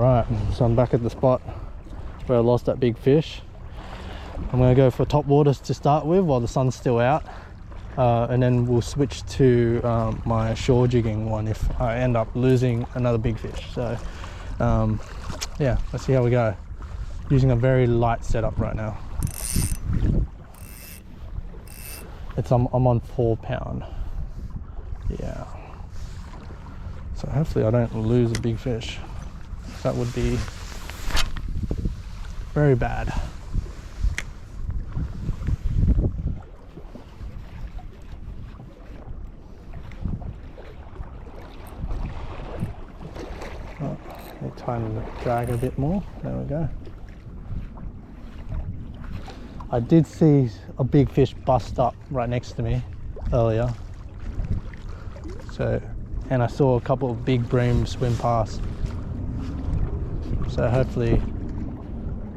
Alright, so I'm back at the spot where I lost that big fish. I'm going to go for top waters to start with while the sun's still out, and then we'll switch to my shore jigging one if I end up losing another big fish. So yeah, let's see how we go. Using a very light setup right now. I'm on 4 pound. Yeah, so hopefully I don't lose a big fish. That would be very bad. Oh, let me tighten the drag a bit more. There we go. I did see a big fish bust up right next to me earlier. So, and I saw a couple of big bream swim past. So hopefully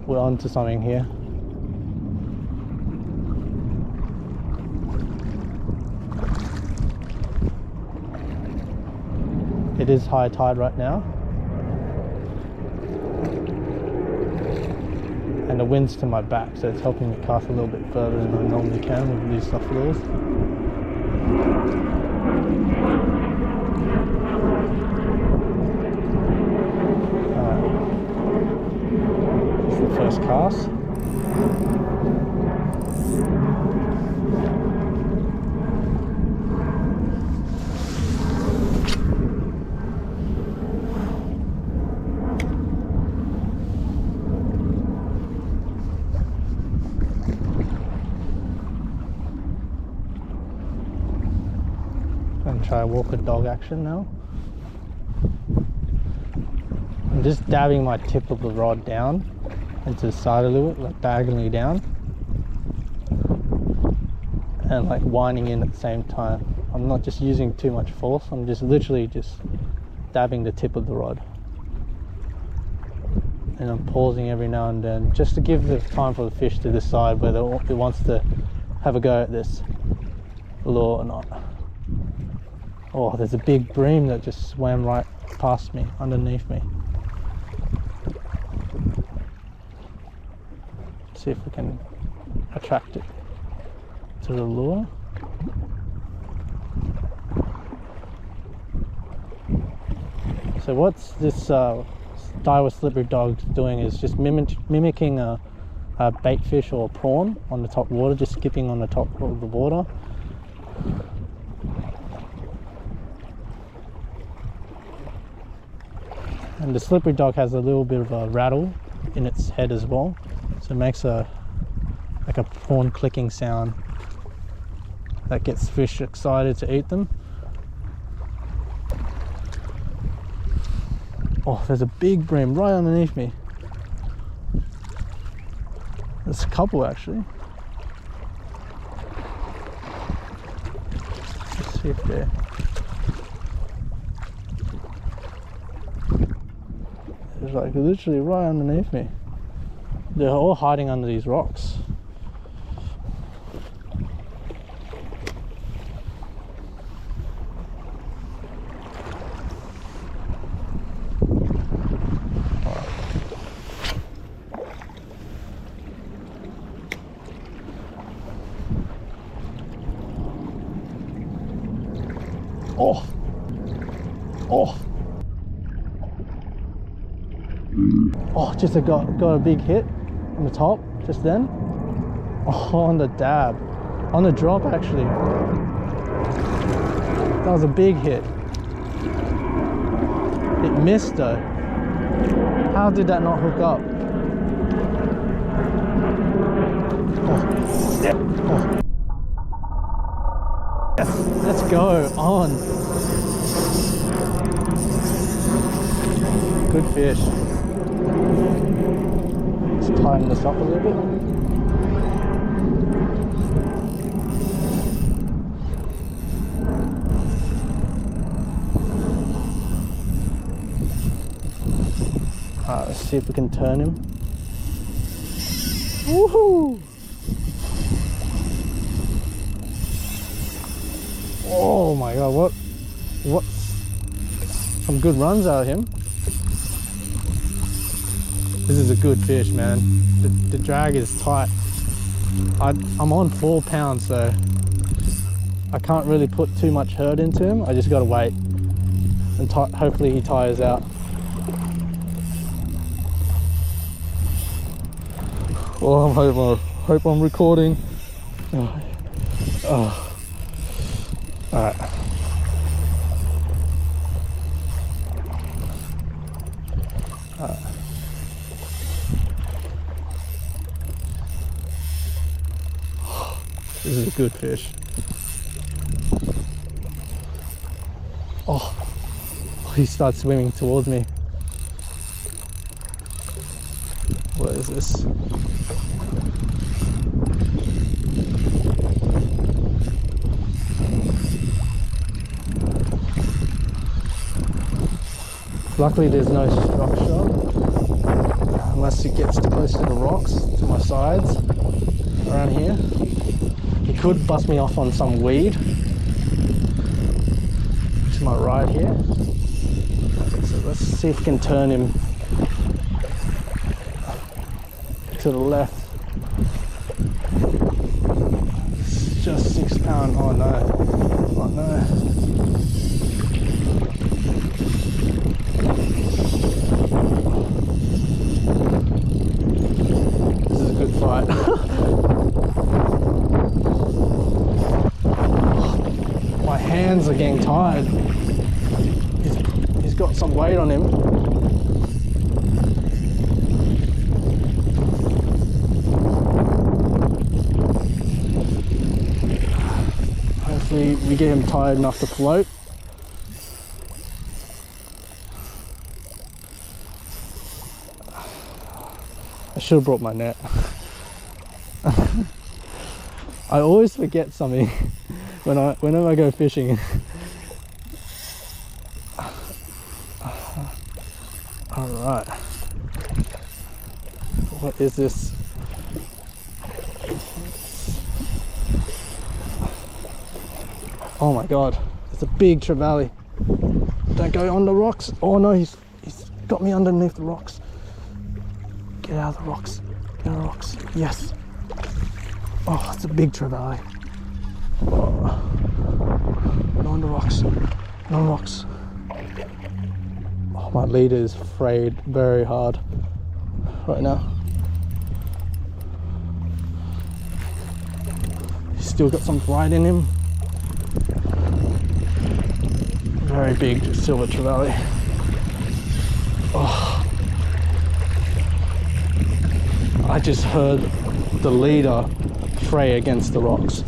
we're onto something here. It is high tide right now. And the wind's to my back, so it's helping me cast a little bit further than I normally can with these soft lures. This is the first cast. Try walker dog action now. I'm just dabbing my tip of the rod down into the side a little bit, like diagonally down, and like winding in at the same time. I'm not just using too much force, I'm just literally just dabbing the tip of the rod, and I'm pausing every now and then just to give the time for the fish to decide whether it wants to have a go at this lure or not. Oh, there's a big bream that just swam right past me, underneath me. Let's see if we can attract it to the lure. So what's this Daiwa Slippery Dog doing is just mimicking a bait fish or a prawn on the top water, just skipping on the top of the water. And the Slippery Dog has a little bit of a rattle in its head as well, so it makes like a prawn clicking sound that gets fish excited to eat them. Oh, there's a big bream right underneath me. There's a couple actually. Let's see if they're... It's like literally right underneath me. They're all hiding under these rocks. Oh! Oh! Oh, just got a big hit on the top just then. Oh, on the dab, on the drop actually. That was a big hit. It missed though. How did that not hook up? Oh, yeah. Oh. Yes, let's go on. Good fish. Let's tighten this up a little bit. Alright, let's see if we can turn him. Woohoo! Oh my god, what some good runs out of him. This is a good fish, man. The drag is tight. I'm on 4 pounds, so I can't really put too much hurt into him. I just gotta wait and hopefully he tires out. Oh, I hope I'm recording. Oh. Alright. This is a good fish. Oh, he starts swimming towards me. What is this? Luckily there's no structure, unless it gets close to the rocks, to my sides, around here. He could bust me off on some weed to my right here. So let's see if we can turn him to the left. It's just 6 pounds. Oh no. Oh no. This is a good fight. My hands are getting tired. He's got some weight on him. Hopefully we get him tired enough to float. I should have brought my net. I always forget something whenever I go fishing. Alright. What is this? Oh my god, it's a big trevally. Don't go on the rocks. Oh no, he's got me underneath the rocks. Get out of the rocks. Get out of the rocks. Yes. Oh, it's a big trevally. Oh. No on the rocks. No on the rocks. Oh, my leader is frayed very hard right now. He's still got some bite in him. Very big silver trevally. Oh. I just heard the leader fray against the rocks.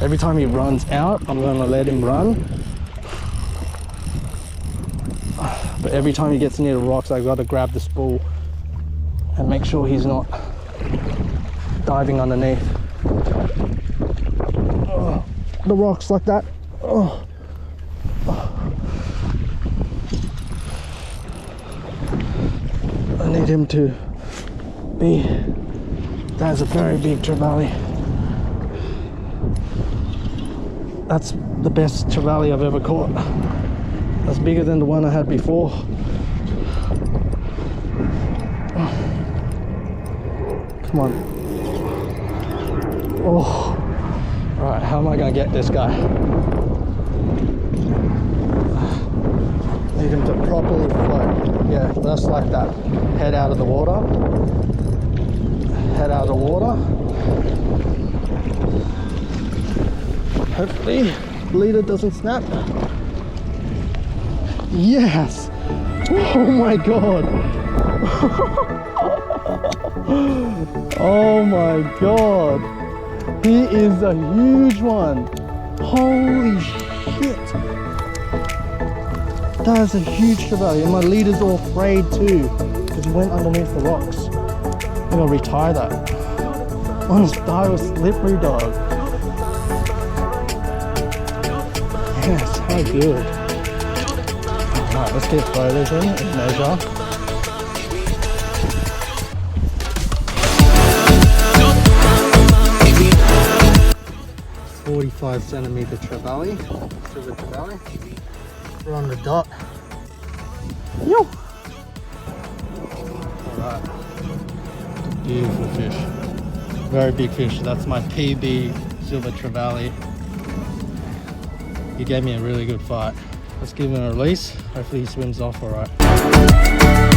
Every time he runs out, I'm going to let him run. But every time he gets near the rocks, I've got to grab the spool and make sure he's not diving underneath the rocks like that. Oh. I need him to be. That's a very big trevally. That's the best trevally I've ever caught. That's bigger than the one I had before. Come on. Oh. Alright, how am I gonna get this guy? Need him to properly float. Yeah, just like that. Head out of the water. Head out of the water. Hopefully, the leader doesn't snap. Yes! Oh my god! Oh my god! He is a huge one! Holy shit! That is a huge trevally, and my leader's all frayed too because he went underneath the rocks. I'm gonna retire that. On his Daiwa Slippery Dog. Yes, how good. Alright, let's get photos in and measure. 45 centimeter trevally, silver trevally. We're on the dot. Yo! Alright. Beautiful fish. Very big fish. That's my PB silver trevally. He gave me a really good fight. Let's give him a release. Hopefully he swims off alright.